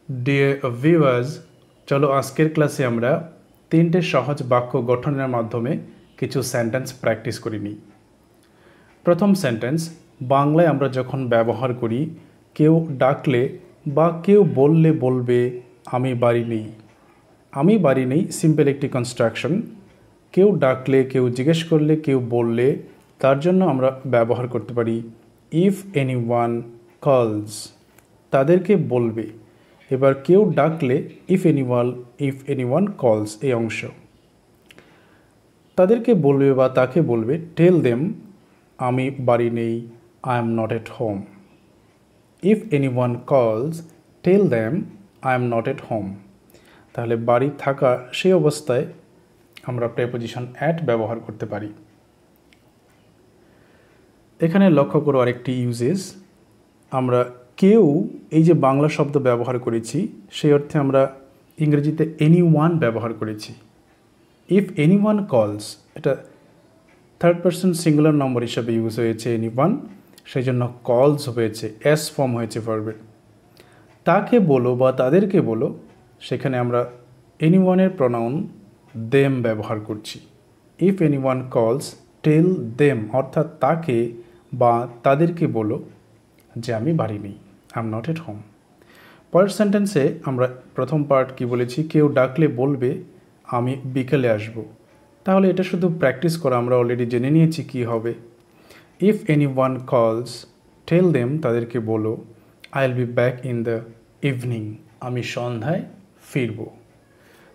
Dear viewers, চলো আজকের ক্লাসে আমরা তিনটে সহজ বাক্য গঠনের মাধ্যমে কিছু সেন্টেন্স প্র্যাকটিস করে নিই। প্রথম সেন্টেন্স, বাংলায় আমরা যখন ব্যবহার করি কেউ ডাকলে বা কেউ বললে বলবে আমি বাড়ি নেই। আমি বাড়ি নেই সিম্পল একটি কনস্ট্রাকশন। কেউ ডাকলে, কেউ জিজ্ঞেস করলে, কেউ বললে তার জন্য আমরা ব্যবহার করতে পারি ইফ এনিওয়ান কলস, তাদেরকে বলবে। এবার কেউ ডাকলে ইফ এনিওয়ান কলস এই অংশ, তাদেরকে বলবে বা তাকে বলবে টেল দেম আমি বাড়ি নেই, I am not at home. If anyone calls tell them I am not at home. তাহলে বাড়ি থাকা সেই অবস্থায় আমরা প্রেপোজিশন অ্যাট ব্যবহার করতে পারি। এখানে লক্ষ্য করো আরেকটি ইউজেস, আমরা কেউ এই যে বাংলা শব্দ ব্যবহার করেছি সেই অর্থে আমরা ইংরেজিতে এনিওয়ান ব্যবহার করেছি। ইফ এনিওয়ান কলস, এটা থার্ড পারসন সিঙ্গুলার নম্বর হিসাবে ইউজ হয়েছে এনিওয়ান, সেই জন্য কলস হয়েছে, এস ফর্ম হয়েছে ভার্বের। তাকে বলো বা তাদেরকে বলো, সেখানে আমরা এনিওয়ানের প্রনাউন দেম ব্যবহার করছি। If anyone calls tell them, অর্থাৎ তাকে বা তাদেরকে বলো যে আমি বাড়ি নেই, I am not at home. পরের সেন্টেন্সে আমরা প্রথম পার্ট কি বলেছি, কেউ ডাকলে বলবে আমি বিকেলে আসব। তাহলে এটা শুধু প্র্যাকটিস করা, আমরা অলরেডি জেনে নিয়েছি কি হবে। If anyone calls tell them, তাদেরকে বলো I will be back in the evening, আমি সন্ধ্যায় ফিরব।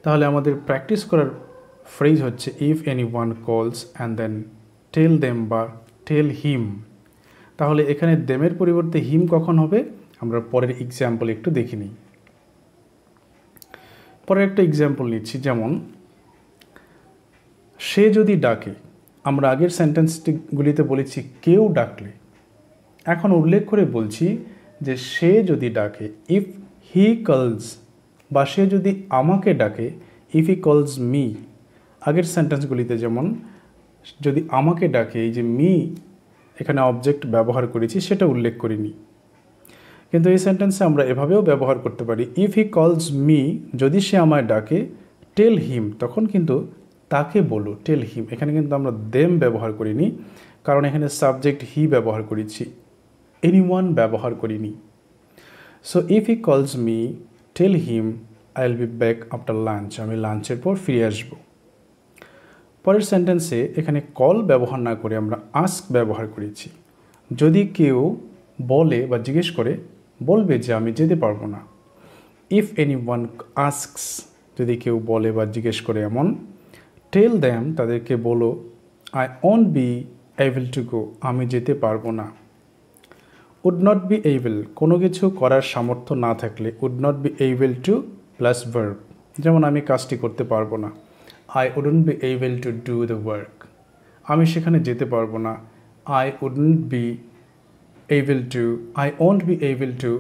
তাহলে আমাদের প্র্যাকটিস করার ফ্রেজ হচ্ছে if anyone calls and then tell them বা টেল হিম। তাহলে এখানে দেমের পরিবর্তে হিম কখন হবে আমরা পরের এক্সাম্পল একটু দেখে নিই। পরের একটা এক্সাম্পল নিচ্ছি, যেমন সে যদি ডাকে। আমরা আগের সেন্টেন্সগুলিতে বলেছি কেউ ডাকলে, এখন উল্লেখ করে বলছি যে সে যদি ডাকে, ইফ হি কলস, বা সে যদি আমাকে ডাকে ইফ হি কলস মি। আগের সেন্টেন্সগুলিতে যেমন যদি আমাকে ডাকে, এই যে মি এখানে অবজেক্ট ব্যবহার করেছি সেটা উল্লেখ করিনি, কিন্তু এই সেন্টেন্সে আমরা এভাবেও ব্যবহার করতে পারি ইফ হি কলস মি, যদি সে আমায় ডাকে টেল হিম, তখন কিন্তু তাকে বলো টেল হিম। এখানে কিন্তু আমরা দেম ব্যবহার করিনি, কারণ এখানে সাবজেক্ট হি ব্যবহার করেছি, এনিওয়ান ব্যবহার করিনি। So if he calls me tell him I will be back after lunch, আমি লাঞ্চের পর ফিরে আসব। পরের সেন্টেন্সে এখানে কল ব্যবহার না করে আমরা আস্ক ব্যবহার করেছি। যদি কেউ বলে বা জিজ্ঞেস করে, বলবে যে আমি যেতে পারবো না। ইফ এনিওয়ান আস্কস, যদি কেউ বলে বা জিজ্ঞেস করে এমন, টেল দেম, তাদেরকে বলো I won't be able to গো, আমি যেতে পারবো না। উড নট বি এবল, কোনো কিছু করার সামর্থ্য না থাকলে would not be able to plus verb, যেমন আমি কাজটি করতে পারবো না, I wouldn't be able to do the work, আমি সেখানে যেতে পারবো না, I wouldn't be able to, I won't be able to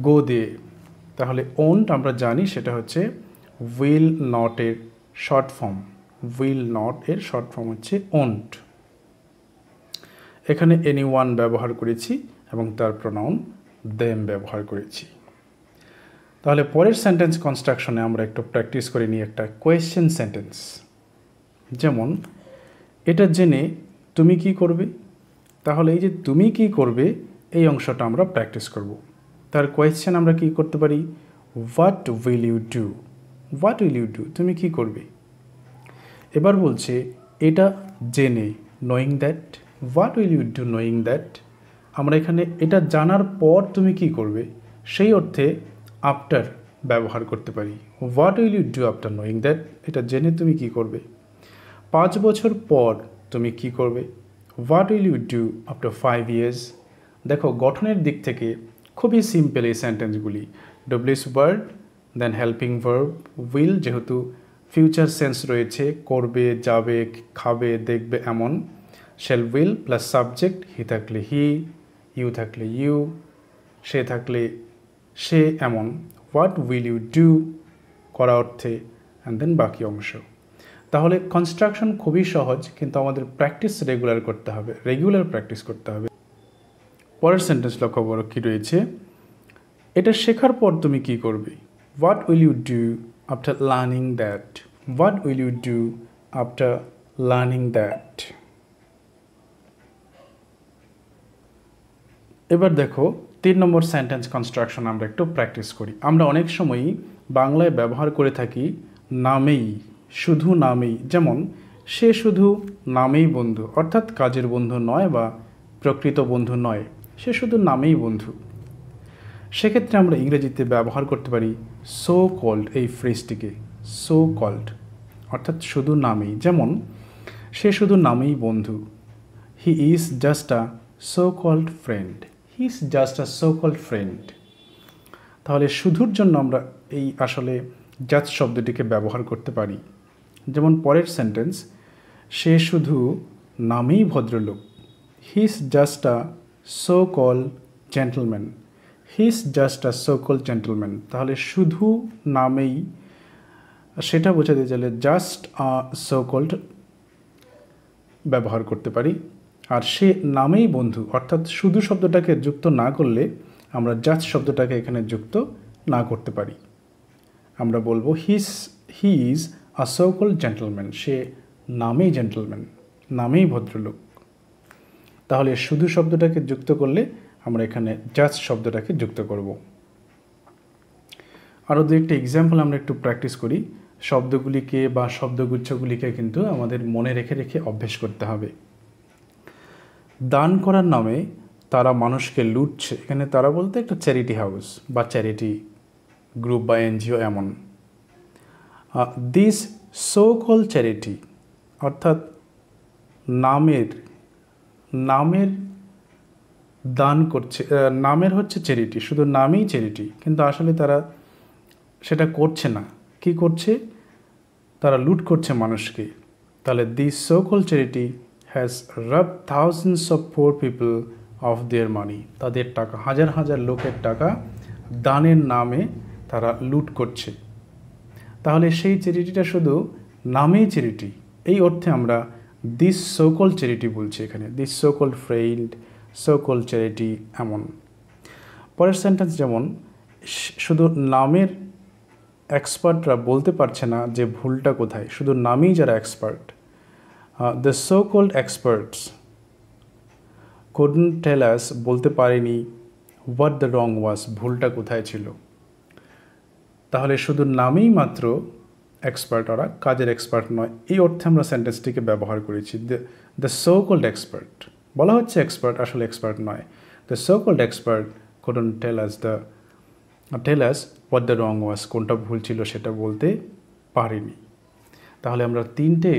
go there. তাহলে ওন্ট আমরা জানি সেটা হচ্ছে উইল নট এর শর্ট ফর্ম, উইল নট এর শর্ট ফর্ম হচ্ছে ওন্ট। এখানে এনিওয়ান ব্যবহার করেছি এবং তার প্রনাউন দেম ব্যবহার করেছি। তাহলে পরের সেন্টেন্স কনস্ট্রাকশনে আমরা একটু প্র্যাকটিস করে নিই একটা কোয়েশ্চেন সেন্টেন্স। যেমন এটা জেনে তুমি কি করবে, তাহলে এই যে তুমি কি করবে এই অংশটা আমরা প্র্যাকটিস করব। তার কোয়েশ্চেন আমরা কি করতে পারি, what will you do, what will you do, তুমি কি করবে। এবার বলছে এটা জেনে, knowing that, what will you do knowing that. আমরা এখানে এটা জানার পর তুমি কি করবে সেই অর্থে আফটার ব্যবহার করতে পারি, what will you do after knowing that, এটা জেনে তুমি কি করবে। 5 বছর পর তুমি কি করবে, what will you do after 5 years। দেখো গঠনের দিক থেকে খুবই সিম্পল এই সেন্টেন্সগুলি। WH word, then helping verb, will যেহেতু ফিউচার সেন্স রয়েছে, করবে, যাবে, খাবে, দেখবে এমন, shall will plus subject, he থাকলে হি, ইউ থাকলে ইউ, সে থাকলে সে এমন, হোয়াট উইল ইউ ডু করা অর্থে, অ্যান্ড দেন বাকি অংশ। তাহলে কনস্ট্রাকশন খুবই সহজ, কিন্তু আমাদের প্র্যাকটিস রেগুলার করতে হবে, রেগুলার প্র্যাকটিস করতে হবে। পরের সেন্টেন্স লক্ষ্য করো কী রয়েছে, এটা শেখার পর তুমি কি করবে? What will you do after learning that? What will you do after learning that? এবার দেখো 3 নম্বর সেন্টেন্স কনস্ট্রাকশন আমরা একটু প্র্যাকটিস করি। আমরা অনেক সময়ই বাংলায় ব্যবহার করে থাকি নামেই, শুধু নামেই। যেমন সে শুধু নামেই বন্ধু, অর্থাৎ কাজের বন্ধু নয় বা প্রকৃত বন্ধু নয়, সে শুধু নামেই বন্ধু। সেক্ষেত্রে আমরা ইংরেজিতে ব্যবহার করতে পারি সো কল্ড, এই ফ্রেজটিকে সো কল্ড, অর্থাৎ শুধু নামেই। যেমন সে শুধু নামেই বন্ধু, he is just a so called friend, he is just a so called friend. তাহলে শুধুর জন্য আমরা এই আসলে জাস্ট শব্দটিকে ব্যবহার করতে পারি। যেমন পরের সেন্টেন্স, সে শুধু নামেই ভদ্রলোক, he is just a so called gentleman, he is just a so called gentleman. তাহলে শুধু নামেই সেটা বোঝাতে চাইলে জাস্ট আ সো কল্ড ব্যবহার করতে পারি। আর সে নামেই বন্ধু, অর্থাৎ শুধু শব্দটাকে যুক্ত না করলে আমরা জাস্ট শব্দটাকে এখানে যুক্ত না করতে পারি। আমরা বলবো he is a so called gentleman, সে নামেই জেন্টলম্যান, নামেই ভদ্রলোক। তাহলে শুধু শব্দটাকে যুক্ত করলে আমরা এখানে জাস্ট শব্দটাকে যুক্ত করব। আরও দু একটা এক্সাম্পল আমরা একটু প্র্যাকটিস করি। শব্দগুলিকে বা শব্দগুচ্ছগুলিকে কিন্তু আমাদের মনে রেখে রেখে অভ্যেস করতে হবে। দান করার নামে তারা মানুষকে লুটছে। এখানে তারা বলতে একটা চ্যারিটি হাউস বা চ্যারিটি গ্রুপ বা এনজিও এমন। দিস সো কল চ্যারিটি, অর্থাৎ নামের দান করছে, নামের হচ্ছে চ্যারিটি, শুধু নামেই চ্যারিটি, কিন্তু আসলে তারা সেটা করছে না। কি করছে? তারা লুট করছে মানুষকে। তাহলে this so call charity has rob thousands of poor people of their money, তাদের টাকা, হাজার হাজার লোকের টাকা দানের নামে তারা লুট করছে। তাহলে সেই চ্যারিটিটা শুধু নামেই চ্যারিটি, এই অর্থে আমরা দিস সো কল চ্যারিটি বলছি এখানে, this so call friend, so call charity এমন। পরের সেন্টেন্স যেমন শুধু নামের এক্সপার্টরা বলতে পারছে না যে ভুলটা কোথায়, শুধু নামেই যারা expert, the so called experts couldn't tell us, বলতে পারেনি what the wrong was, ভুলটা কোথায় ছিল। তাহলে শুধু নামেই মাত্র এক্সপার্ট, ওরা কাজের এক্সপার্ট নয়, এই অর্থে আমরা সেন্টেন্সটিকে ব্যবহার করেছি। দ্য সো কল্ড এক্সপার্ট, বলা হচ্ছে এক্সপার্ট, আসলে এক্সপার্ট নয়। The so called expert couldn't tell us what the wrong was, কোনটা ভুল ছিল সেটা বলতে পারেনি। তাহলে আমরা 3টে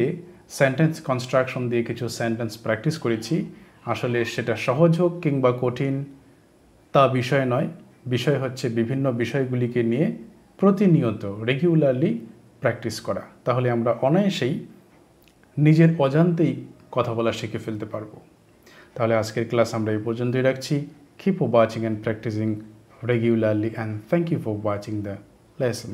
সেন্টেন্স কনস্ট্রাকশন দিয়ে কিছু সেন্টেন্স প্র্যাকটিস করেছি। আসলে সেটা সহজ হোক কিংবা কঠিন তা বিষয় নয়, বিষয় হচ্ছে বিভিন্ন বিষয়গুলিকে নিয়ে প্রতিনিয়ত রেগুলারলি প্র্যাকটিস করা। তাহলে আমরা অনায়াসেই নিজের অজান্তেই কথা বলা শিখে ফেলতে পারবো। তাহলে আজকের ক্লাস আমরা এই পর্যন্তই রাখছি। Keep watching and practicing regularly, and thank you for watching the lesson.